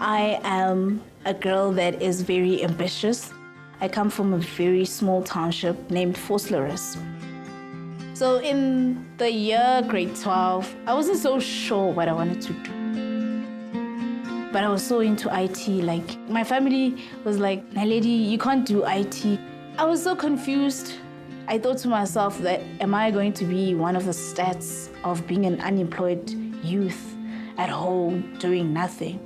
I am a girl that is very ambitious. I come from a very small township named Vosloorus. So in the year grade 12, I wasn't so sure what I wanted to do. But I was so into IT, like my family was like, Naledi, you can't do IT. I was so confused. I thought to myself that, am I going to be one of the stats of being an unemployed youth at home doing nothing?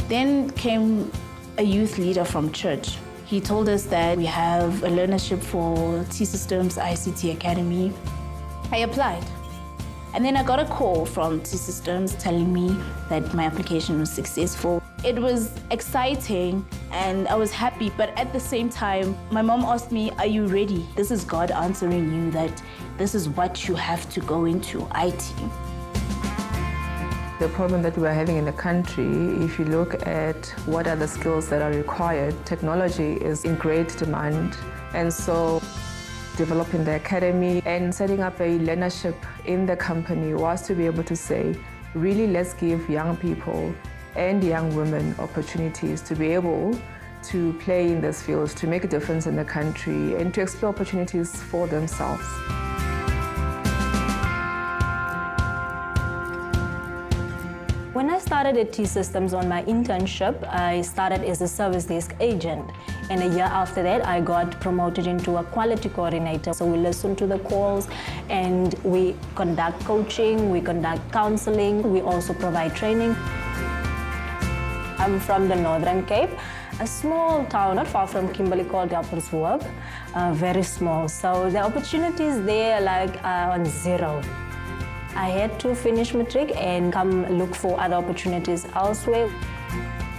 Then came a youth leader from church. He told us that we have a learnership for T-Systems ICT Academy. I applied. And then I got a call from T-Systems telling me that my application was successful. It was exciting and I was happy, but at the same time, my mom asked me, are you ready? This is God answering you that this is what you have to go into, IT. The problem that we are having in the country, if you look at what are the skills that are required, technology is in great demand. And so developing the academy and setting up a learnership in the company was to be able to say, really, let's give young people and young women opportunities to be able to play in this field, to make a difference in the country, and to explore opportunities for themselves. When I started at T-Systems on my internship, I started as a service desk agent. And a year after that, I got promoted into a quality coordinator. So we listen to the calls and we conduct coaching, we conduct counseling, we also provide training. I'm from the Northern Cape, a small town not far from Kimberley called Appelshoek, very small. So the opportunities there are on zero. I had to finish matric and come look for other opportunities elsewhere.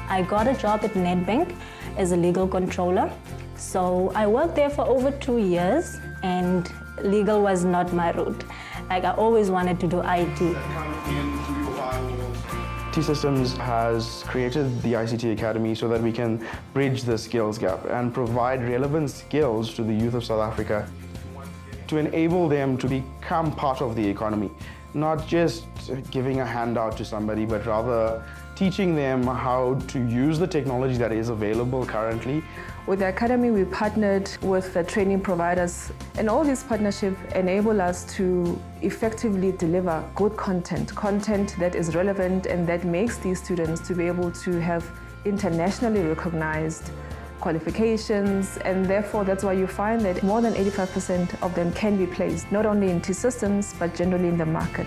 I got a job at Nedbank as a legal controller. So I worked there for over 2 years and legal was not my route. Like I always wanted to do IT. T-Systems has created the ICT Academy so that we can bridge the skills gap and provide relevant skills to the youth of South Africa to enable them to become part of the economy. Not just giving a handout to somebody, but rather teaching them how to use the technology that is available currently. With the Academy, we partnered with the training providers, and all these partnerships enable us to effectively deliver good content that is relevant and that makes these students to be able to have internationally recognized qualifications, and therefore that's why you find that more than 85% of them can be placed, not only in T-Systems, but generally in the market.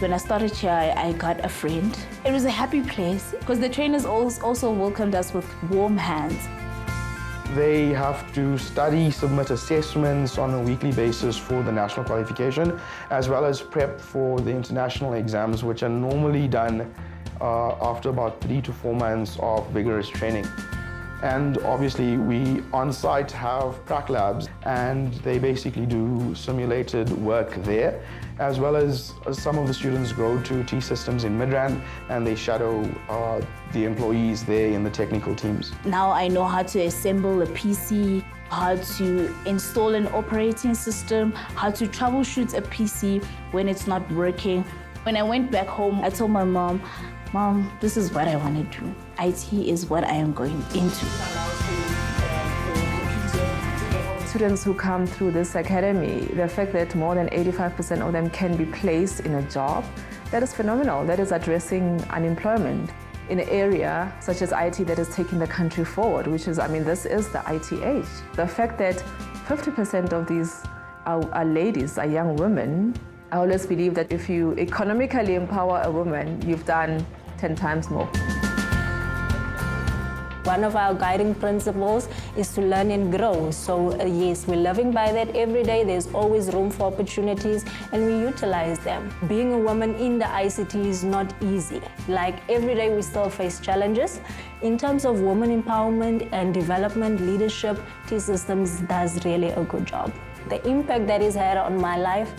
When I started here, I got a friend. It was a happy place because the trainers also welcomed us with warm hands. They have to study, submit assessments on a weekly basis for the national qualification, as well as prep for the international exams, which are normally done after about 3 to 4 months of vigorous training. And obviously we on site have prac labs and they basically do simulated work there, as well as some of the students go to T-Systems in Midrand and they shadow the employees there in the technical teams. Now I know how to assemble a PC, how to install an operating system, how to troubleshoot a PC when it's not working. When I went back home, I told my mom, Mom, this is what I want to do. IT is what I am going into. Students who come through this academy, the fact that more than 85% of them can be placed in a job, that is phenomenal. That is addressing unemployment in an area such as IT that is taking the country forward, which is, this is the IT age. The fact that 50% of these are ladies, are young women, I always believe that if you economically empower a woman, you've done 10 times more. One of our guiding principles is to learn and grow. So yes, we're living by that every day. There's always room for opportunities and we utilize them. Being a woman in the ICT is not easy. Like every day we still face challenges. In terms of women empowerment and development leadership, T-Systems does really a good job. The impact that it's had on my life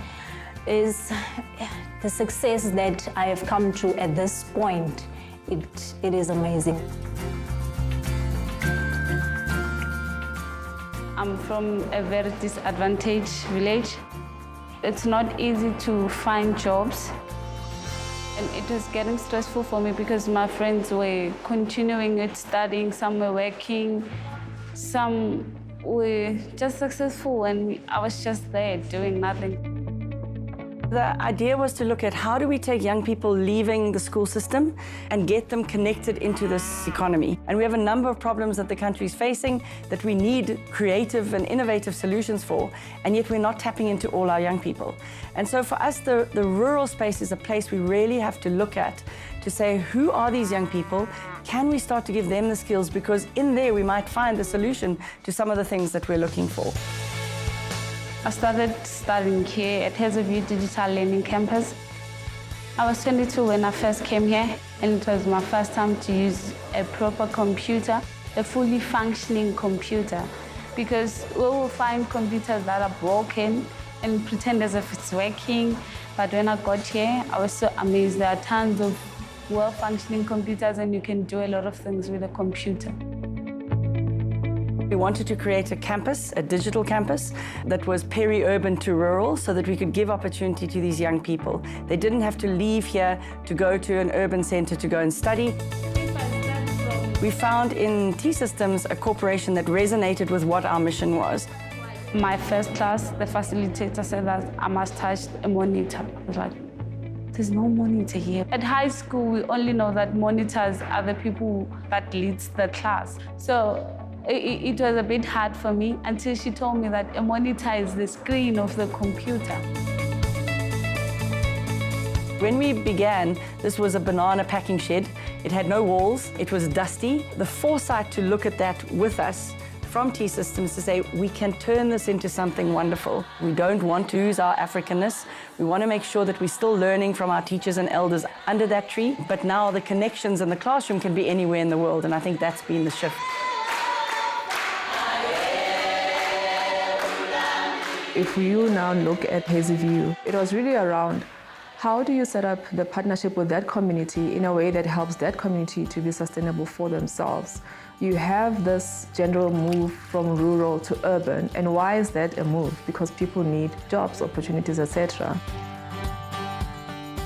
is the success that I have come to at this point. It is amazing. I'm from a very disadvantaged village. It's not easy to find jobs. And it was getting stressful for me because my friends were continuing with studying, some were working, some were just successful, and I was just there doing nothing. The idea was to look at how do we take young people leaving the school system and get them connected into this economy. And we have a number of problems that the country is facing that we need creative and innovative solutions for, and yet we're not tapping into all our young people. And so for us, the rural space is a place we really have to look at to say, who are these young people? Can we start to give them the skills? Because in there we might find the solution to some of the things that we're looking for. I started studying here at Hazelview Digital Learning Campus. I was 22 when I first came here, and it was my first time to use a proper computer, a fully functioning computer, because we will find computers that are broken and pretend as if it's working. But when I got here, I was so amazed. There are tons of well-functioning computers, and you can do a lot of things with a computer. We wanted to create a campus, a digital campus, that was peri-urban to rural so that we could give opportunity to these young people. They didn't have to leave here to go to an urban center to go and study. We found in T-Systems a corporation that resonated with what our mission was. My first class, the facilitator said that I must touch a monitor. I was like, there's no monitor here. At high school, we only know that monitors are the people that leads the class. So it was a bit hard for me until she told me that a monitor is the screen of the computer. When we began, this was a banana packing shed. It had no walls, it was dusty. The foresight to look at that with us from T-Systems to say, we can turn this into something wonderful. We don't want to lose our Africanness. We want to make sure that we're still learning from our teachers and elders under that tree, but now the connections in the classroom can be anywhere in the world, and I think that's been the shift. If you now look at Hazelview, it was really around how do you set up the partnership with that community in a way that helps that community to be sustainable for themselves. You have this general move from rural to urban, and why is that a move? Because people need jobs, opportunities, etc.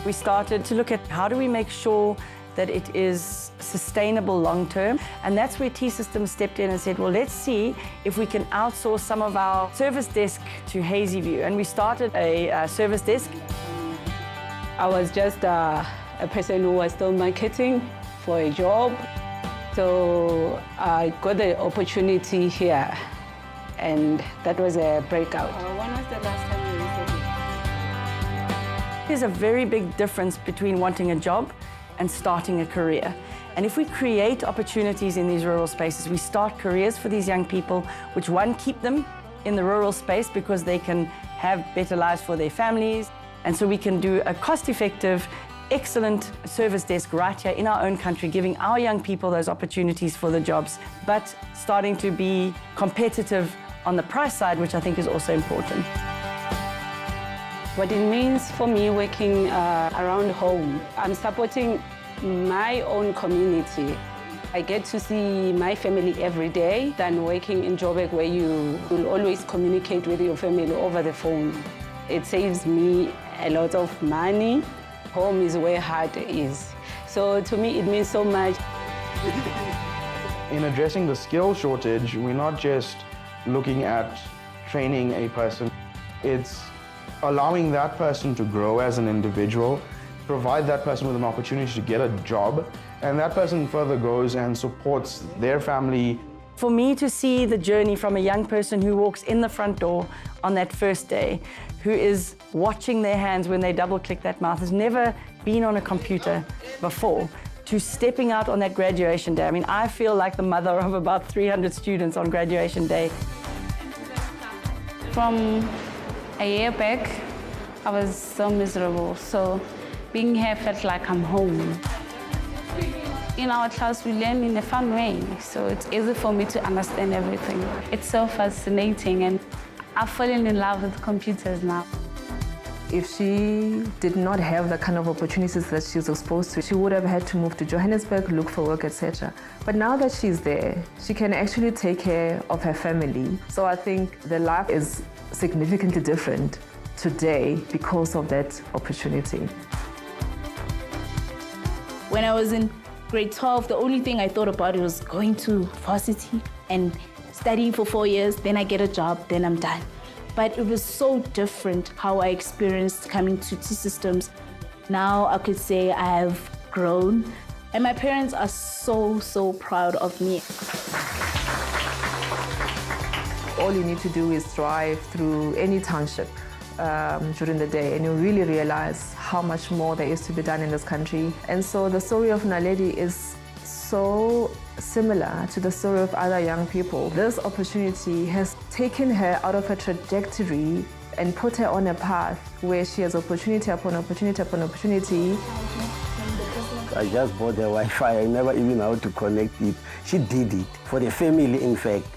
We started to look at how do we make sure that it is sustainable long-term, and that's where T-Systems stepped in and said, well, let's see if we can outsource some of our service desk to Hazelview, and we started a service desk. I was just a person who was still marketing for a job, so I got the opportunity here, and that was a breakout. When was the last time you received it? There's a very big difference between wanting a job and starting a career. And if we create opportunities in these rural spaces, we start careers for these young people, which one, keep them in the rural space because they can have better lives for their families. And so we can do a cost-effective, excellent service desk right here in our own country, giving our young people those opportunities for the jobs, but starting to be competitive on the price side, which I think is also important. What it means for me working around home, I'm supporting my own community. I get to see my family every day than working in Joburg where you will always communicate with your family over the phone. It saves me a lot of money. Home is where heart is. So to me, it means so much. In addressing the skill shortage, we're not just looking at training a person. It's allowing that person to grow as an individual, provide that person with an opportunity to get a job, and that person further goes and supports their family. For me to see the journey from a young person who walks in the front door on that first day, who is watching their hands when they double-click that mouse, has never been on a computer before, to stepping out on that graduation day. I mean, I feel like the mother of about 300 students on graduation day. From a year back, I was so miserable. So being here felt like I'm home. In our class, we learn in a fun way, so it's easy for me to understand everything. It's so fascinating, and I've fallen in love with computers now. If she did not have the kind of opportunities that she was exposed to, she would have had to move to Johannesburg, look for work, etc. But now that she's there, she can actually take care of her family. So I think the life is significantly different today because of that opportunity. When I was in grade 12, the only thing I thought about was going to varsity and studying for 4 years, then I get a job, then I'm done. But it was so different how I experienced coming to T-Systems. Now I could say I have grown, and my parents are so proud of me. All you need to do is drive through any township during the day, and you really realize how much more there is to be done in this country. And so the story of Naledi is so similar to the story of other young people. This opportunity has taken her out of her trajectory and put her on a path where she has opportunity upon opportunity upon opportunity. I just bought the Wi-Fi. I never even know how to connect it. She did it for the family, in fact,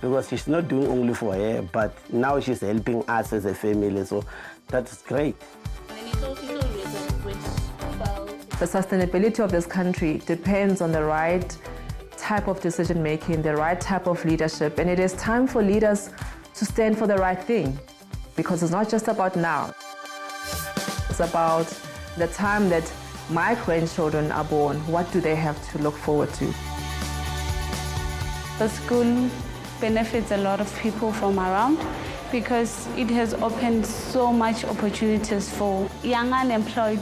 because she's not doing only for her, but now she's helping us as a family, so that's great. The sustainability of this country depends on the right type of decision making, the right type of leadership, and it is time for leaders to stand for the right thing, because it's not just about now. It's about the time that my grandchildren are born. What do they have to look forward to? The school benefits a lot of people from around because it has opened so much opportunities for young unemployed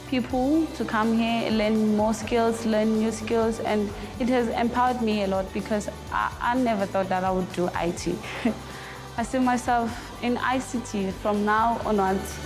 people to come here, learn more skills, learn new skills, and it has empowered me a lot because I never thought that I would do IT. I see myself in ICT from now onwards.